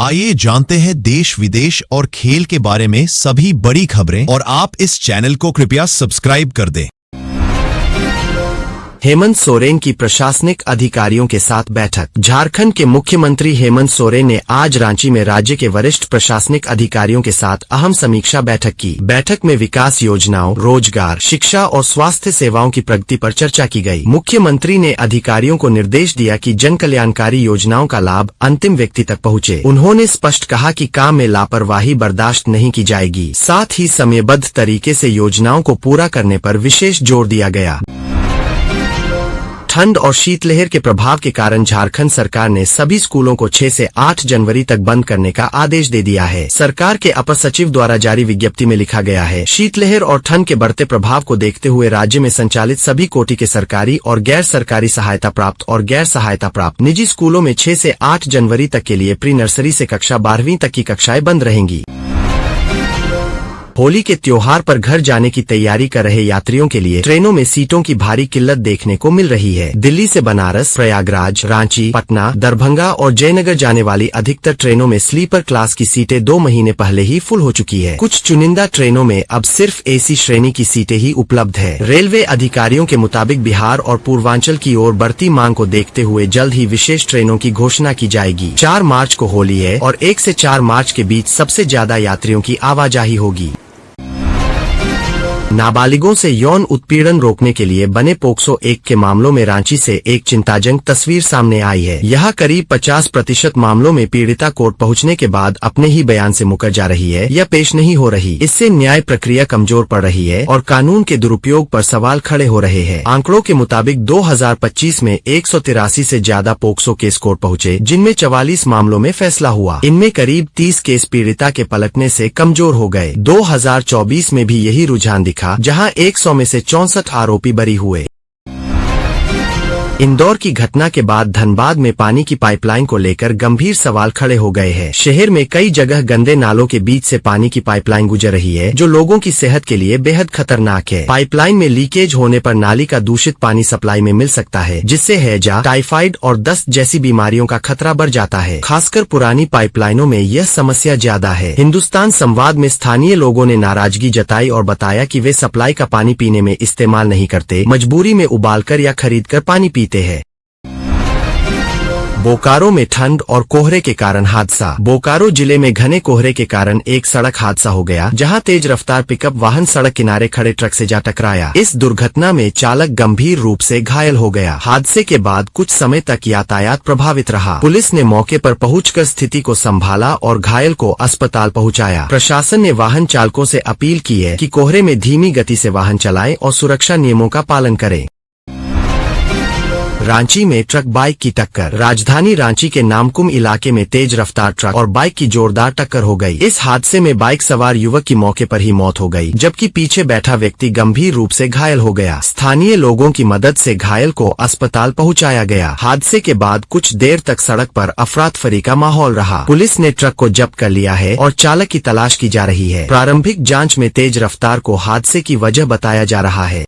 आइए जानते हैं देश विदेश और खेल के बारे में सभी बड़ी खबरें और आप इस चैनल को कृपया सब्सक्राइब कर दें। हेमंत सोरेन की प्रशासनिक अधिकारियों के साथ बैठक। झारखंड के मुख्यमंत्री हेमंत सोरेन ने आज रांची में राज्य के वरिष्ठ प्रशासनिक अधिकारियों के साथ अहम समीक्षा बैठक की। बैठक में विकास योजनाओं, रोजगार, शिक्षा और स्वास्थ्य सेवाओं की प्रगति पर चर्चा की गई। मुख्यमंत्री ने अधिकारियों को निर्देश दिया कि जन कल्याणकारी योजनाओं का लाभ अंतिम व्यक्ति तक पहुँचे। उन्होंने स्पष्ट कहा कि काम में लापरवाही बर्दाश्त नहीं की जाएगी। साथ ही समयबद्ध तरीके से योजनाओं को पूरा करने पर विशेष जोर दिया गया। ठंड और शीतलहर के प्रभाव के कारण झारखंड सरकार ने सभी स्कूलों को 6 से 8 जनवरी तक बंद करने का आदेश दे दिया है। सरकार के अपर सचिव द्वारा जारी विज्ञप्ति में लिखा गया है, शीतलहर और ठंड के बढ़ते प्रभाव को देखते हुए राज्य में संचालित सभी कोटि के सरकारी और गैर सरकारी सहायता प्राप्त और गैर सहायता प्राप्त निजी स्कूलों में 6 से 8 जनवरी तक के लिए प्री नर्सरी से कक्षा 12वीं तक की कक्षाएं बंद रहेंगी। होली के त्योहार पर घर जाने की तैयारी कर रहे यात्रियों के लिए ट्रेनों में सीटों की भारी किल्लत देखने को मिल रही है। दिल्ली से बनारस, प्रयागराज, रांची, पटना, दरभंगा और जयनगर जाने वाली अधिकतर ट्रेनों में स्लीपर क्लास की सीटें 2 महीने पहले ही फुल हो चुकी है। कुछ चुनिंदा ट्रेनों में अब सिर्फ एसी श्रेणी की सीटें ही उपलब्ध है। रेलवे अधिकारियों के मुताबिक बिहार और पूर्वांचल की ओर बढ़ती मांग को देखते हुए जल्द ही विशेष ट्रेनों की घोषणा की जाएगी। 4 मार्च को होली है और 1 से 4 मार्च के बीच सबसे ज्यादा यात्रियों की आवाजाही होगी। नाबालिगों से यौन उत्पीड़न रोकने के लिए बने पोक्सो 1 के मामलों में रांची से एक चिंताजनक तस्वीर सामने आई है। यहाँ करीब 50% मामलों में पीड़िता कोर्ट पहुँचने के बाद अपने ही बयान से मुकर जा रही है या पेश नहीं हो रही। इससे न्याय प्रक्रिया कमजोर पड़ रही है और कानून के दुरुपयोग पर सवाल खड़े हो रहे हैं। आंकड़ों के मुताबिक 2025 में 183 से ज्यादा पोक्सो केस कोर्ट पहुँचे, जिनमें 44 मामलों में फैसला हुआ। इनमें करीब 30 केस पीड़िता के पलटने से कमजोर हो गए। 2024 में भी यही रुझान दिखा, जहां 100 में से 64 आरोपी बरी हुए। इंदौर की घटना के बाद धनबाद में पानी की पाइपलाइन को लेकर गंभीर सवाल खड़े हो गए हैं। शहर में कई जगह गंदे नालों के बीच से पानी की पाइपलाइन गुजर रही है, जो लोगों की सेहत के लिए बेहद खतरनाक है। पाइपलाइन में लीकेज होने पर नाली का दूषित पानी सप्लाई में मिल सकता है, जिससे हैजा, टाइफाइड और दस्त जैसी बीमारियों का खतरा बढ़ जाता है। खासकर पुरानी पाइपलाइनों में यह समस्या ज्यादा है। हिंदुस्तान संवाद में स्थानीय लोगों ने नाराजगी जताई और बताया कि वे सप्लाई का पानी पीने में इस्तेमाल नहीं करते, मजबूरी में उबालकर या खरीद कर पानी पीते हैं। बोकारो में ठंड और कोहरे के कारण हादसा। बोकारो जिले में घने कोहरे के कारण एक सड़क हादसा हो गया, जहां तेज रफ्तार पिकअप वाहन सड़क किनारे खड़े ट्रक से जा टकराया। इस दुर्घटना में चालक गंभीर रूप से घायल हो गया। हादसे के बाद कुछ समय तक यातायात प्रभावित रहा। पुलिस ने मौके पर पहुंचकर स्थिति को संभाला और घायल को अस्पताल पहुंचाया। प्रशासन ने वाहन चालकों से अपील की है कि कोहरे में धीमी गति से वाहन चलाएं और सुरक्षा नियमों का पालन करें। रांची में ट्रक बाइक की टक्कर। राजधानी रांची के नामकुम इलाके में तेज रफ्तार ट्रक और बाइक की जोरदार टक्कर हो गई। इस हादसे में बाइक सवार युवक की मौके पर ही मौत हो गई, जबकि पीछे बैठा व्यक्ति गंभीर रूप से घायल हो गया। स्थानीय लोगों की मदद से घायल को अस्पताल पहुंचाया गया। हादसे के बाद कुछ देर तक सड़क पर अफरा-तफरी का माहौल रहा। पुलिस ने ट्रक को जब्त कर लिया है और चालक की तलाश की जा रही है। प्रारंभिक जाँच में तेज रफ्तार को हादसे की वजह बताया जा रहा है।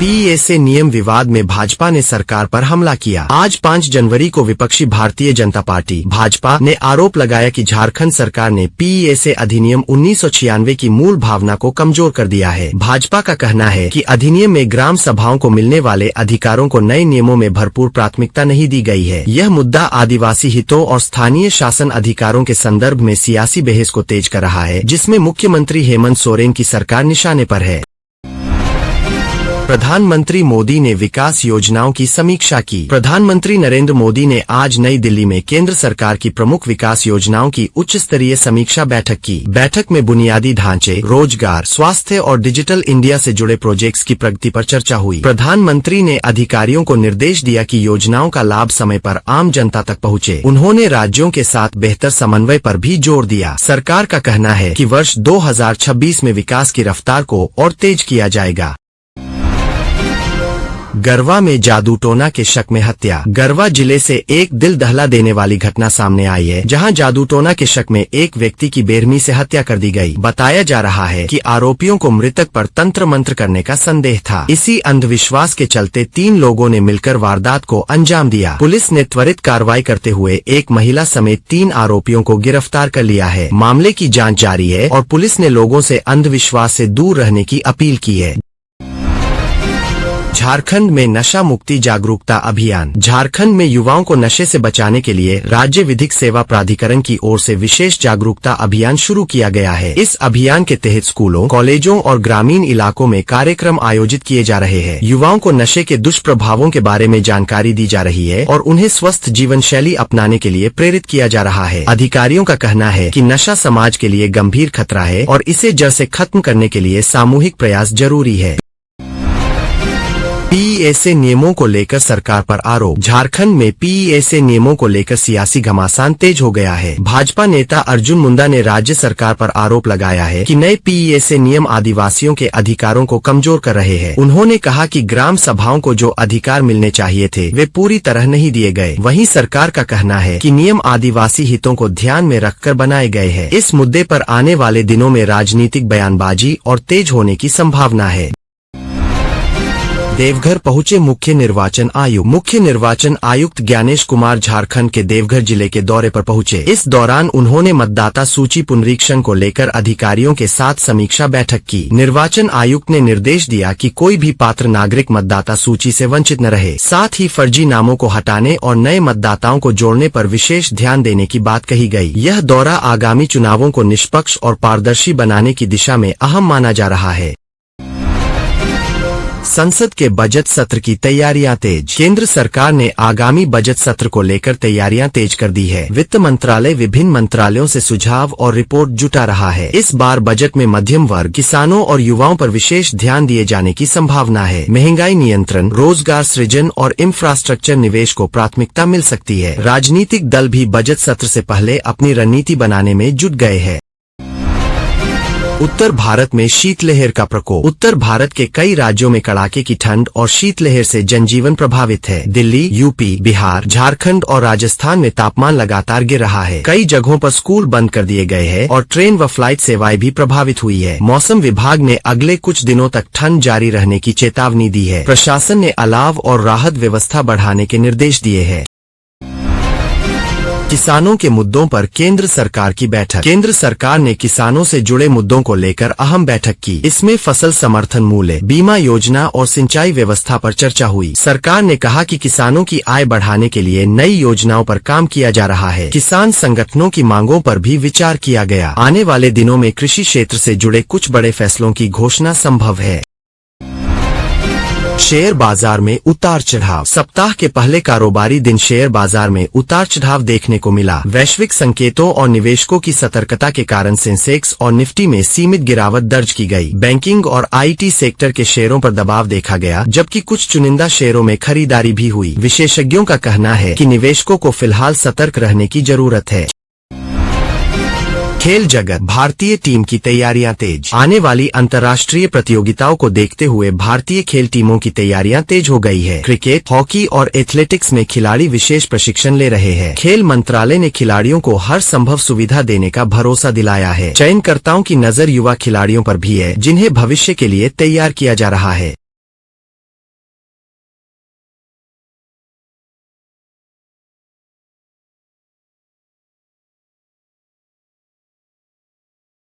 पीएसए नियम विवाद में भाजपा ने सरकार पर हमला किया। आज 5 जनवरी को विपक्षी भारतीय जनता पार्टी भाजपा ने आरोप लगाया कि झारखंड सरकार ने पीएसए अधिनियम 1996 की मूल भावना को कमजोर कर दिया है। भाजपा का कहना है कि अधिनियम में ग्राम सभाओं को मिलने वाले अधिकारों को नए नियमों में भरपूर प्राथमिकता नहीं दी गई है। यह मुद्दा आदिवासी हितों और स्थानीय शासन अधिकारों के संदर्भ में सियासी बहस को तेज कर रहा है, जिसमें मुख्यमंत्री हेमंत सोरेन की सरकार निशाने पर है। प्रधानमंत्री मोदी ने विकास योजनाओं की समीक्षा की। प्रधानमंत्री नरेंद्र मोदी ने आज नई दिल्ली में केंद्र सरकार की प्रमुख विकास योजनाओं की उच्च स्तरीय समीक्षा बैठक की। बैठक में बुनियादी ढांचे, रोजगार, स्वास्थ्य और डिजिटल इंडिया से जुड़े प्रोजेक्ट्स की प्रगति पर चर्चा हुई। प्रधानमंत्री ने अधिकारियों को निर्देश दिया कि योजनाओं का लाभ समय पर आम जनता तक पहुँचे। उन्होंने राज्यों के साथ बेहतर समन्वय पर भी जोर दिया। सरकार का कहना है कि वर्ष 2026 में विकास की रफ्तार को और तेज किया जाएगा। गरवा में जादू टोना के शक में हत्या। गरवा जिले से एक दिल दहला देने वाली घटना सामने आई है, जहां जादू टोना के शक में एक व्यक्ति की बेरहमी से हत्या कर दी गई। बताया जा रहा है कि आरोपियों को मृतक पर तंत्र मंत्र करने का संदेह था। इसी अंधविश्वास के चलते 3 लोगों ने मिलकर वारदात को अंजाम दिया। पुलिस ने त्वरित कार्रवाई करते हुए एक महिला समेत 3 आरोपियों को गिरफ्तार कर लिया है। मामले की जाँच जारी है और पुलिस ने लोगों से अंधविश्वास से दूर रहने की अपील की है। झारखंड में नशा मुक्ति जागरूकता अभियान। झारखंड में युवाओं को नशे से बचाने के लिए राज्य विधिक सेवा प्राधिकरण की ओर से विशेष जागरूकता अभियान शुरू किया गया है। इस अभियान के तहत स्कूलों, कॉलेजों और ग्रामीण इलाकों में कार्यक्रम आयोजित किए जा रहे हैं। युवाओं को नशे के दुष्प्रभावों के बारे में जानकारी दी जा रही है और उन्हें स्वस्थ जीवन शैली अपनाने के लिए प्रेरित किया जा रहा है। अधिकारियों का कहना है कि नशा समाज के लिए गंभीर खतरा है और इसे जड़ से खत्म करने के लिए सामूहिक प्रयास जरूरी है। पीईएसए नियमों को लेकर सरकार पर आरोप। झारखंड में पीईएसए नियमों को लेकर सियासी घमासान तेज हो गया है। भाजपा नेता अर्जुन मुंडा ने राज्य सरकार पर आरोप लगाया है कि नए पीईएसए नियम आदिवासियों के अधिकारों को कमजोर कर रहे हैं। उन्होंने कहा कि ग्राम सभाओं को जो अधिकार मिलने चाहिए थे वे पूरी तरह नहीं दिए गए। वहीं सरकार का कहना है कि नियम आदिवासी हितों को ध्यान में रखकर बनाए गए हैं। इस मुद्दे पर आने वाले दिनों में राजनीतिक बयानबाजी और तेज होने की संभावना है। देवघर पहुंचे मुख्य निर्वाचन आयुक्त। मुख्य निर्वाचन आयुक्त ज्ञानेश कुमार झारखंड के देवघर जिले के दौरे पर पहुंचे। इस दौरान उन्होंने मतदाता सूची पुनरीक्षण को लेकर अधिकारियों के साथ समीक्षा बैठक की। निर्वाचन आयुक्त ने निर्देश दिया कि कोई भी पात्र नागरिक मतदाता सूची से वंचित न रहे। साथ ही फर्जी नामों को हटाने और नए मतदाताओं को जोड़ने पर विशेष ध्यान देने की बात कही गई। यह दौरा आगामी चुनावों को निष्पक्ष और पारदर्शी बनाने की दिशा में अहम माना जा रहा है। संसद के बजट सत्र की तैयारियां तेज। केंद्र सरकार ने आगामी बजट सत्र को लेकर तैयारियां तेज कर दी है। वित्त मंत्रालय विभिन्न मंत्रालयों से सुझाव और रिपोर्ट जुटा रहा है। इस बार बजट में मध्यम वर्ग, किसानों और युवाओं पर विशेष ध्यान दिए जाने की संभावना है। महंगाई नियंत्रण, रोजगार सृजन और इंफ्रास्ट्रक्चर निवेश को प्राथमिकता मिल सकती है। राजनीतिक दल भी बजट सत्र से पहले अपनी रणनीति बनाने में जुट गए हैं। उत्तर भारत में शीतलहर का प्रकोप। उत्तर भारत के कई राज्यों में कड़ाके की ठंड और शीतलहर से जनजीवन प्रभावित है। दिल्ली, यूपी, बिहार, झारखंड और राजस्थान में तापमान लगातार गिर रहा है। कई जगहों पर स्कूल बंद कर दिए गए हैं और ट्रेन व फ्लाइट सेवाएं भी प्रभावित हुई है। मौसम विभाग ने अगले कुछ दिनों तक ठंड जारी रहने की चेतावनी दी है। प्रशासन ने अलाव और राहत व्यवस्था बढ़ाने के निर्देश दिए हैं। किसानों के मुद्दों पर केंद्र सरकार की बैठक। केंद्र सरकार ने किसानों से जुड़े मुद्दों को लेकर अहम बैठक की। इसमें फसल समर्थन मूल्य, बीमा योजना और सिंचाई व्यवस्था पर चर्चा हुई। सरकार ने कहा कि किसानों की आय बढ़ाने के लिए नई योजनाओं पर काम किया जा रहा है। किसान संगठनों की मांगों पर भी विचार किया गया। आने वाले दिनों में कृषि क्षेत्र से जुड़े कुछ बड़े फैसलों की घोषणा संभव है। शेयर बाजार में उतार चढ़ाव। सप्ताह के पहले कारोबारी दिन शेयर बाजार में उतार चढ़ाव देखने को मिला। वैश्विक संकेतों और निवेशकों की सतर्कता के कारण सेंसेक्स और निफ्टी में सीमित गिरावट दर्ज की गई। बैंकिंग और आईटी सेक्टर के शेयरों पर दबाव देखा गया, जबकि कुछ चुनिंदा शेयरों में खरीदारी भी हुई। विशेषज्ञों का कहना है कि निवेशकों को फिलहाल सतर्क रहने की जरूरत है। खेल जगत। भारतीय टीम की तैयारियां तेज। आने वाली अंतर्राष्ट्रीय प्रतियोगिताओं को देखते हुए भारतीय खेल टीमों की तैयारियां तेज हो गई है। क्रिकेट, हॉकी और एथलेटिक्स में खिलाड़ी विशेष प्रशिक्षण ले रहे हैं। खेल मंत्रालय ने खिलाड़ियों को हर संभव सुविधा देने का भरोसा दिलाया है। चयनकर्ताओं की नजर युवा खिलाड़ियों पर भी है, जिन्हें भविष्य के लिए तैयार किया जा रहा है।